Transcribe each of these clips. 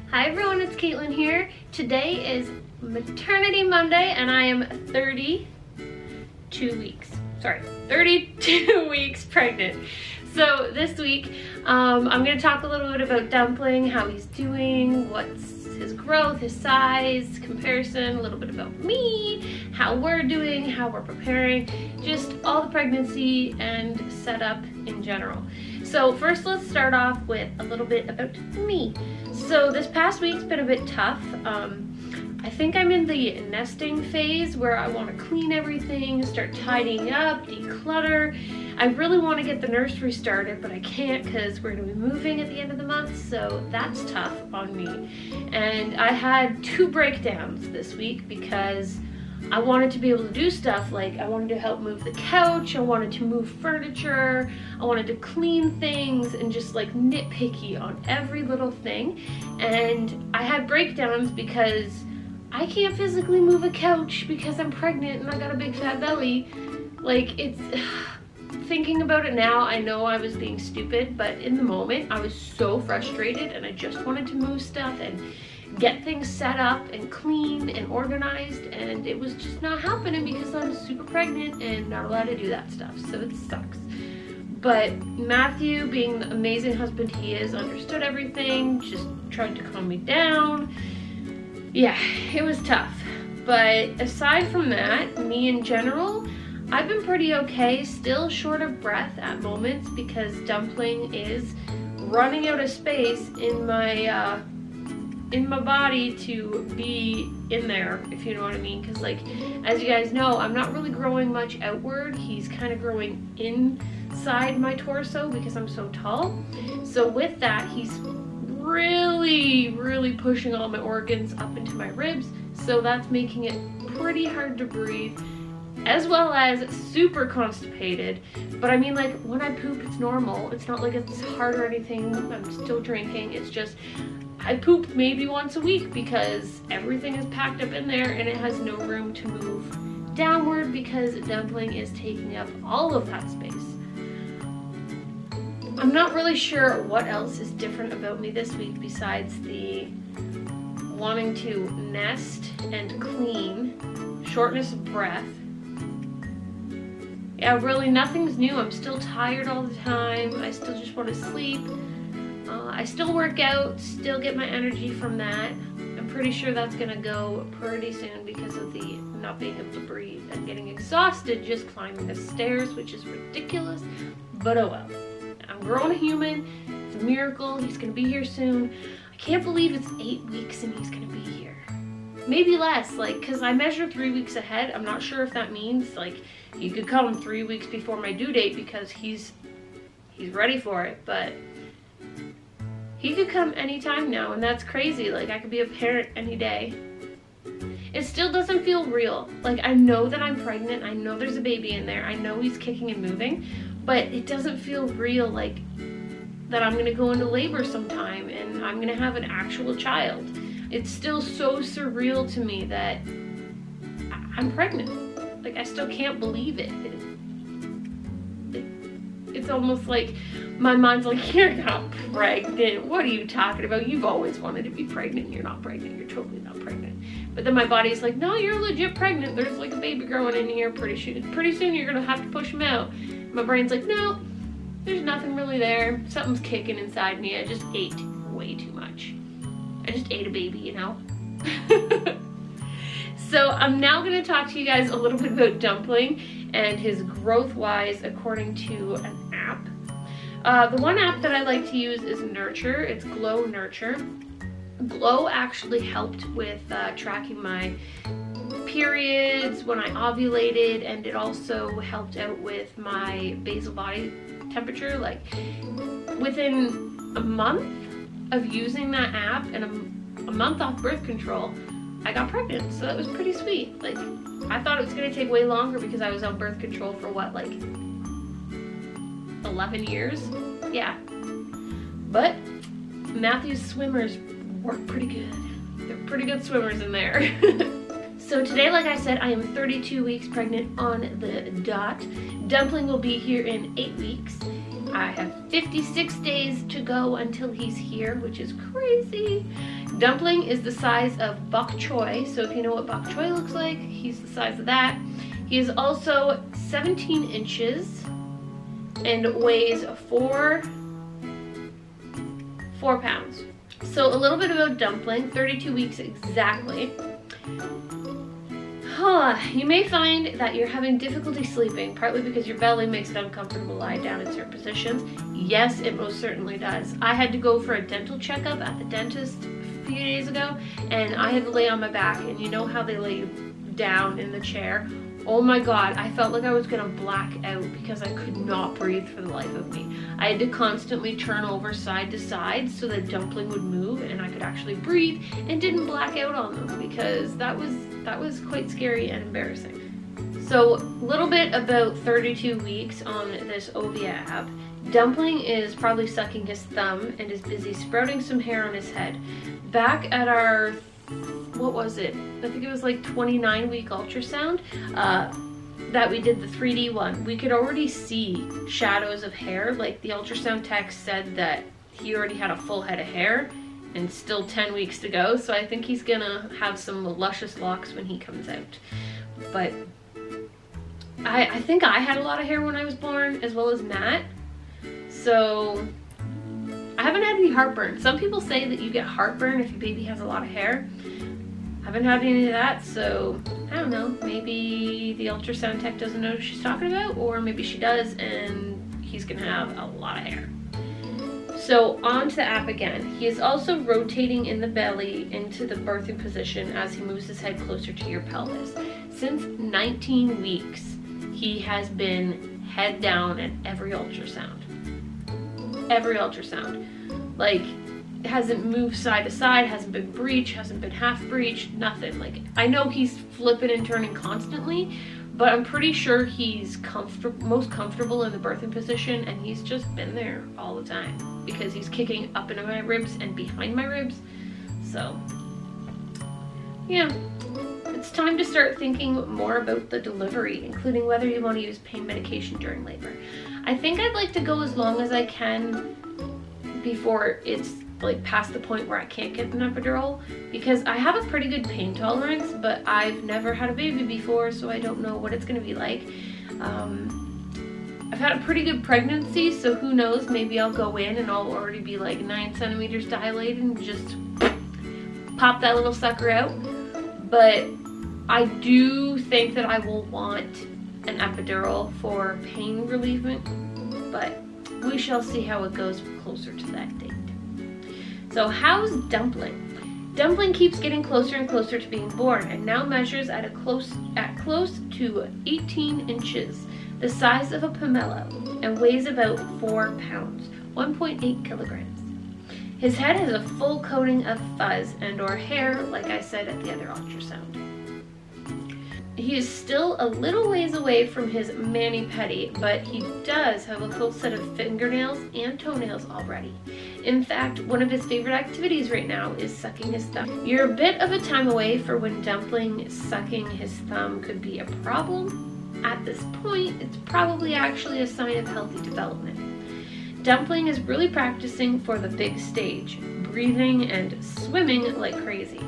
Hi everyone, it's Caitlyn here. Today is Maternity Monday and I am 32 weeks pregnant. So this week, I'm gonna talk a little bit about Dumpling, how he's doing, what's his growth, his size, comparison, a little bit about me, how we're doing, how we're preparing, just all the pregnancy and setup in general. So first let's start off with a little bit about me. So this past week's been a bit tough. I think I'm in the nesting phase where I want to clean everything, start tidying up, declutter. I really want to get the nursery started, but I can't because we're going to be moving at the end of the month, so that's tough on me. And I had 2 breakdowns this week because I wanted to be able to do stuff like I wanted to help move the couch, I wanted to move furniture, I wanted to clean things and just like nitpicky on every little thing. And I had breakdowns because I can't physically move a couch because I'm pregnant and I got a big fat belly. Like, it's, thinking about it now, I know I was being stupid, but in the moment I was so frustrated and I just wanted to move stuff and get things set up and clean and organized, and it was just not happening because I'm super pregnant and not allowed to do that stuff, so it sucks. But Matthew, being the amazing husband he is, understood everything, just tried to calm me down. Yeah, it was tough. But aside from that, me in general, I've been pretty okay, still short of breath at moments because Dumpling is running out of space in my body to be in there, if you know what I mean. Because like, as you guys know, I'm not really growing much outward. He's kind of growing inside my torso because I'm so tall. So with that, he's really pushing all my organs up into my ribs. So that's making it pretty hard to breathe, as well as super constipated. But I mean, like, when I poop, it's normal. It's not like it's hard or anything. I'm still drinking. It's just, I poop maybe once a week because everything is packed up in there and it has no room to move downward because Dumpling is taking up all of that space. I'm not really sure what else is different about me this week besides the wanting to nest and clean, shortness of breath. Yeah, really nothing's new. I'm still tired all the time. I still just want to sleep. I still work out, still get my energy from that. I'm pretty sure that's gonna go pretty soon because of the not being able to breathe and getting exhausted just climbing the stairs, which is ridiculous, but oh well. I'm growing a human. It's a miracle. He's gonna be here soon. I can't believe it's 8 weeks and he's gonna be here. Maybe less, like, cause I measure 3 weeks ahead. I'm not sure if that means like he could come 3 weeks before my due date because he's ready for it, but he could come anytime now, and that's crazy. Like, I could be a parent any day. It still doesn't feel real. Like, I know that I'm pregnant, I know there's a baby in there, I know he's kicking and moving, but it doesn't feel real, like that I'm gonna go into labor sometime and I'm gonna have an actual child. It's still so surreal to me that I'm pregnant. Like, I still can't believe it. It's almost like my mind's like, you're not pregnant. What are you talking about? You've always wanted to be pregnant. You're not pregnant. You're totally not pregnant. But then my body's like, no, you're legit pregnant. There's like a baby growing in here pretty soon. You're going to have to push him out. My brain's like, no, there's nothing really there. Something's kicking inside me. I just ate way too much. I just ate a baby, you know? So I'm now going to talk to you guys a little bit about Dumpling and his growth-wise according to an app. The one app that I like to use is Nurture. It's Glow Nurture. Glow actually helped with tracking my periods when I ovulated, and it also helped out with my basal body temperature. Like, within a month of using that app and a month off birth control, I got pregnant, so that was pretty sweet. Like, I thought it was gonna take way longer because I was on birth control for what, like 11 years? Yeah. But Matthew's swimmers work pretty good. They're pretty good swimmers in there. So today, like I said, I am 32 weeks pregnant on the dot. Dumpling will be here in 8 weeks. I have 56 days to go until he's here, which is crazy. Dumpling is the size of Bok Choy, so if you know what Bok Choy looks like, he's the size of that. He is also 17 inches and weighs 4 pounds. So a little bit about Dumpling, 32 weeks exactly. You may find that you're having difficulty sleeping, partly because your belly makes it uncomfortable to lie down in certain positions. Yes, it most certainly does. I had to go for a dental checkup at the dentist a few days ago, and I had to lay on my back, and you know how they lay you down in the chair? Oh my God, I felt like I was gonna black out because I could not breathe for the life of me. I had to constantly turn over side to side so that Dumpling would move and I could actually breathe and didn't black out on them, because that was quite scary and embarrassing. So a little bit about 32 weeks on this Ovia app. Dumpling is probably sucking his thumb and is busy sprouting some hair on his head. Back at our, what was it? I think it was like 29-week ultrasound that we did, the 3D one. We could already see shadows of hair. Like the ultrasound tech said that he already had a full head of hair and still 10 weeks to go. So I think he's gonna have some luscious locks when he comes out. But I think I had a lot of hair when I was born, as well as Matt. So I haven't had any heartburn. Some people say that you get heartburn if your baby has a lot of hair. I haven't had any of that, so I don't know. Maybe the ultrasound tech doesn't know what she's talking about, or maybe she does and he's gonna have a lot of hair. So on to the app again. He is also rotating in the belly into the birthing position as he moves his head closer to your pelvis. Since 19 weeks, he has been head down at every ultrasound. Every ultrasound. Like, it hasn't moved side to side, hasn't been breech, hasn't been half breech, nothing. Like, I know he's flipping and turning constantly, but I'm pretty sure he's most comfortable in the birthing position, and he's just been there all the time because he's kicking up into my ribs and behind my ribs. So yeah, it's time to start thinking more about the delivery, including whether you want to use pain medication during labor. I think I'd like to go as long as I can before it's like past the point where I can't get an epidural, because I have a pretty good pain tolerance, but I've never had a baby before, so I don't know what it's going to be like. I've had a pretty good pregnancy, so who knows, maybe I'll go in and I'll already be like 9 centimeters dilated and just pop that little sucker out. But I do think that I will want an epidural for pain relievement, but we shall see how it goes closer to that date. So how's Dumpling? Dumpling keeps getting closer and closer to being born, and now measures at close to 18 inches, the size of a pomelo, and weighs about 4 pounds, 1.8 kilograms. His head has a full coating of fuzz and or hair, like I said at the other ultrasound. He is still a little ways away from his mani-pedi, but he does have a full set of fingernails and toenails already. In fact, one of his favorite activities right now is sucking his thumb. You're a bit of a time away for when Dumpling sucking his thumb could be a problem. At this point, it's probably actually a sign of healthy development. Dumpling is really practicing for the big stage, breathing and swimming like crazy.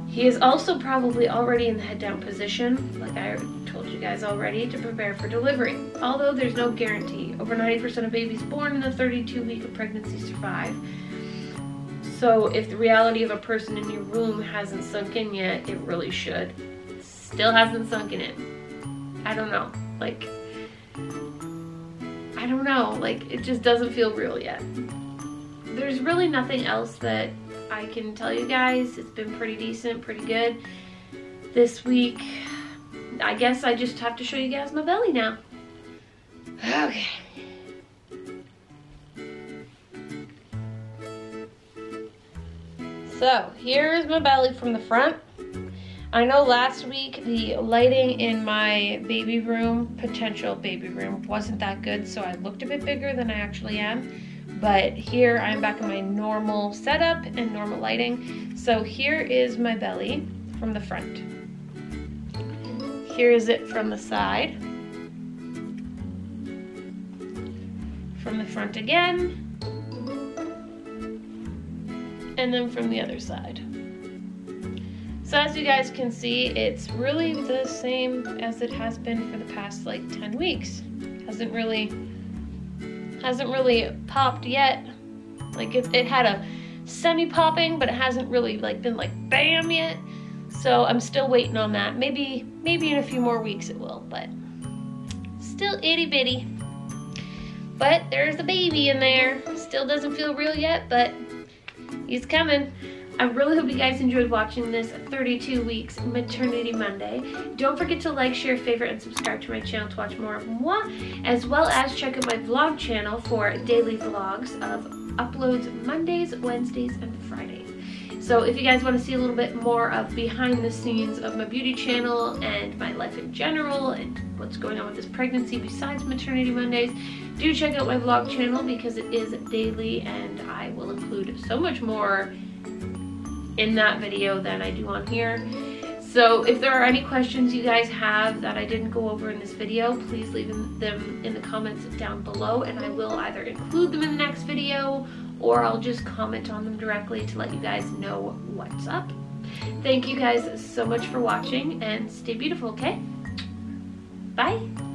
He is also probably already in the head down position, like I told you guys already, to prepare for delivery. Although there's no guarantee. Over 90% of babies born in the 32 week of pregnancy survive. So if the reality of a person in your womb hasn't sunk in yet, it really should. Still hasn't sunk in. I don't know. Like, I don't know. Like, it just doesn't feel real yet. There's really nothing else that I can tell you guys. It's been pretty decent, pretty good this week. I guess I just have to show you guys my belly now. Okay. So here's my belly from the front. I know last week the lighting in my baby room, potential baby room, wasn't that good, so I looked a bit bigger than I actually am. But here I'm back in my normal setup and normal lighting. So here is my belly from the front. Here is it from the side. From the front again. and then from the other side. So as you guys can see, it's really the same as it has been for the past like 10 weeks. Hasn't really popped yet. Like it had a semi-popping, but it hasn't really like been like bam yet. So I'm still waiting on that. Maybe in a few more weeks it will, but still itty bitty. But there's the baby in there. Still doesn't feel real yet, but he's coming. I really hope you guys enjoyed watching this 32 weeks Maternity Monday. Don't forget to like, share, favorite, and subscribe to my channel to watch more of moi, as well as check out my vlog channel for daily vlogs of uploads Mondays, Wednesdays, and Fridays. So if you guys want to see a little bit more of behind the scenes of my beauty channel and my life in general and what's going on with this pregnancy besides Maternity Mondays, do check out my vlog channel because it is daily and I will include so much more in that video than I do on here. So if there are any questions you guys have that I didn't go over in this video, please leave them in the comments down below and I will either include them in the next video or I'll just comment on them directly to let you guys know what's up. Thank you guys so much for watching and stay beautiful, okay? Bye!